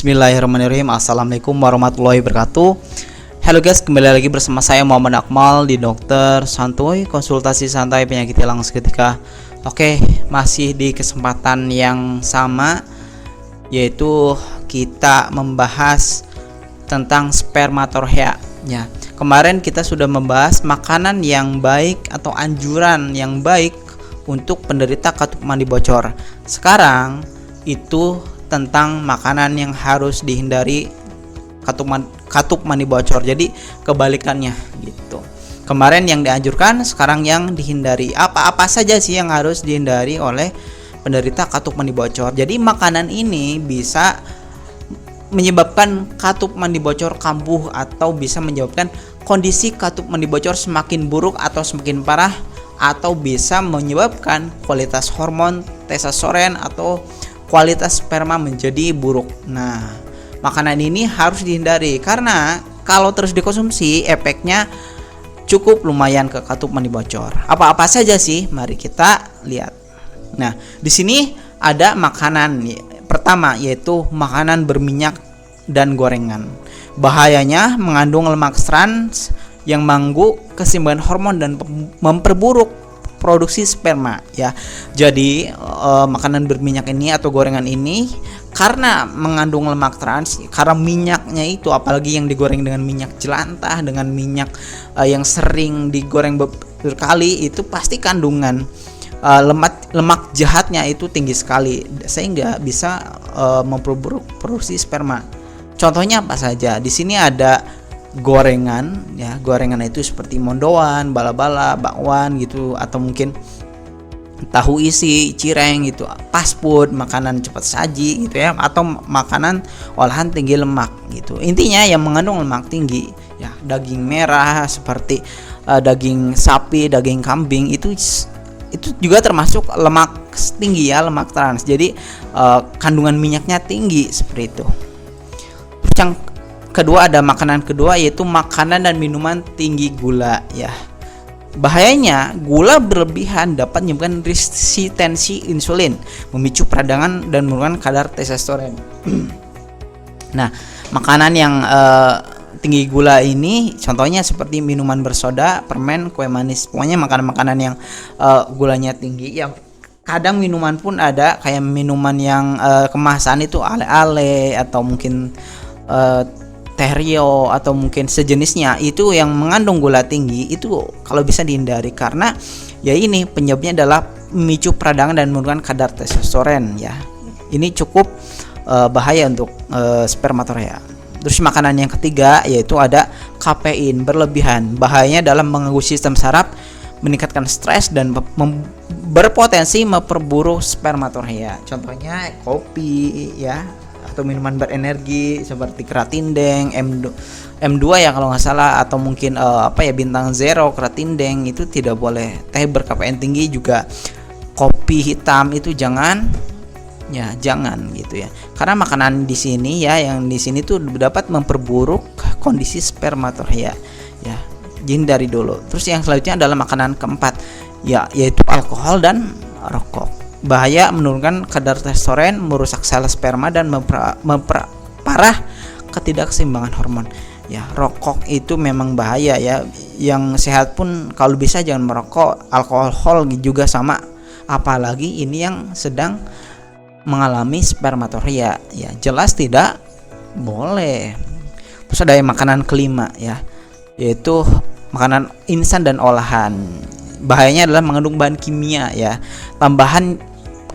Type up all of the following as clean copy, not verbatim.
Bismillahirrahmanirrahim. Assalamualaikum warahmatullahi wabarakatuh. Halo guys, kembali lagi bersama saya Muhammad Akmal di Dokter Santuy, konsultasi santai penyakit hilang seketika. Oke, masih di kesempatan yang sama, yaitu kita membahas tentang spermatorrhea. Ya, kemarin kita sudah membahas makanan yang baik atau anjuran yang baik untuk penderita katup mandi bocor. Sekarang itu tentang makanan yang harus dihindari katup mandi bocor. Jadi kebalikannya gitu. Kemarin yang dianjurkan, sekarang yang dihindari. Apa saja sih yang harus dihindari oleh penderita katup mandi bocor? Jadi makanan ini bisa menyebabkan katup mandi bocor kambuh atau bisa menyebabkan kondisi katup mandi bocor semakin buruk atau semakin parah, atau bisa menyebabkan kualitas hormon testosteron atau kualitas sperma menjadi buruk. Nah, makanan ini harus dihindari karena kalau terus dikonsumsi efeknya cukup lumayan ke katup mandi bocor. Apa saja sih? Mari kita lihat. Nah, di sini ada makanan pertama, yaitu makanan berminyak dan gorengan. Bahayanya mengandung lemak trans yang mengganggu keseimbangan hormon dan memperburuk produksi sperma ya. Jadi makanan berminyak ini atau gorengan ini karena mengandung lemak trans, karena minyaknya itu apalagi yang digoreng dengan minyak jelantah, dengan minyak yang sering digoreng berkali, itu pasti kandungan lemak jahatnya itu tinggi sekali sehingga bisa memperburuk produksi sperma. Contohnya apa saja? Di sini ada gorengan ya, gorengan itu seperti mondoan, bala-bala, bakwan gitu, atau mungkin tahu isi, cireng gitu, fast food, makanan cepat saji gitu ya, atau makanan olahan tinggi lemak gitu. Intinya yang mengandung lemak tinggi ya, daging merah seperti daging sapi, daging kambing itu juga termasuk lemak tinggi ya, lemak trans. Jadi kandungan minyaknya tinggi seperti itu. Yang kedua, ada makanan kedua, yaitu makanan dan minuman tinggi gula ya. Bahayanya gula berlebihan dapat menyebabkan resistensi insulin, memicu peradangan dan menurunkan kadar testosteron. Nah, makanan yang tinggi gula ini contohnya seperti minuman bersoda, permen, kue manis. Pokoknya makanan-makanan yang gulanya tinggi. Yang kadang minuman pun ada kayak minuman yang kemasan itu ale-ale atau mungkin teh Rio atau mungkin sejenisnya, itu yang mengandung gula tinggi itu kalau bisa dihindari karena ya ini penyebabnya adalah memicu peradangan dan menurunkan kadar testosteron ya. Ini cukup bahaya untuk spermatorrhea. Terus makanan yang ketiga yaitu ada kafein berlebihan. Bahayanya dalam mengganggu sistem saraf, meningkatkan stres dan berpotensi memperburuk spermatorrhea. Contohnya kopi ya, atau minuman berenergi seperti Kratindeng, M2 ya kalau nggak salah, atau mungkin Bintang Zero, Kratindeng itu tidak boleh. Teh berkafein tinggi juga, kopi hitam itu jangan gitu ya. Karena makanan di sini ya, yang di sini tuh dapat memperburuk kondisi spermatorrhea ya. Hindari dulu. Terus yang selanjutnya adalah makanan keempat ya, yaitu alkohol dan rokok. Bahaya menurunkan kadar testosteron, merusak sel sperma dan memperparah ketidakseimbangan hormon. Ya, rokok itu memang bahaya ya. Yang sehat pun kalau bisa jangan merokok. Alkohol juga sama. Apalagi ini yang sedang mengalami spermatorrhea ya, jelas tidak boleh. Terus ada makanan kelima ya, yaitu makanan instan dan olahan. Bahayanya adalah mengandung bahan kimia ya,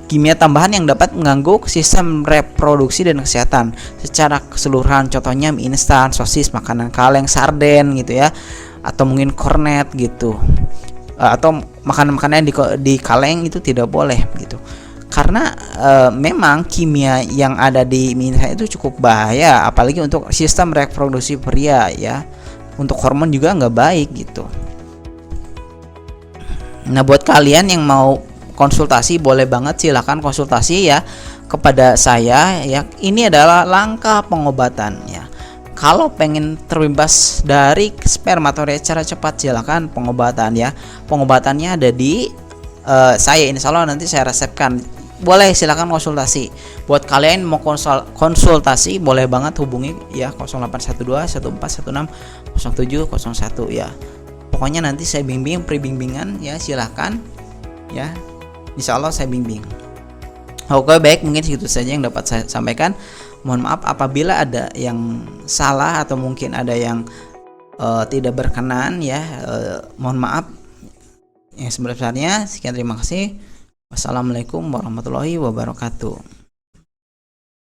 kimia tambahan yang dapat mengganggu sistem reproduksi dan kesehatan secara keseluruhan. Contohnya mie instan, sosis, makanan kaleng, sarden gitu ya, atau mungkin kornet gitu, atau makanan-makanan yang di kaleng itu tidak boleh gitu. Karena memang kimia yang ada di mie instan itu cukup bahaya, apalagi untuk sistem reproduksi pria ya. Untuk hormon juga nggak baik gitu. Nah, buat kalian yang mau konsultasi, boleh banget silahkan konsultasi ya kepada saya ya. Ini adalah langkah pengobatan ya. Kalau pengen terbebas dari spermatorrhea secara cepat, silahkan pengobatan ya. Pengobatannya ada di saya, insya Allah nanti saya resepkan boleh silakan konsultasi. Buat kalian mau konsultasi boleh banget hubungi ya 0812 1416 0701 ya. Pokoknya nanti saya bimbing pre-bimbingan ya, silakan ya. Insya Allah saya bimbing. Oke, baik, mungkin segitu saja yang dapat saya sampaikan. Mohon maaf apabila ada yang salah atau mungkin ada yang tidak berkenan ya, mohon maaf yang sebesar-besarnya. Sekian, terima kasih. Wassalamualaikum warahmatullahi wabarakatuh.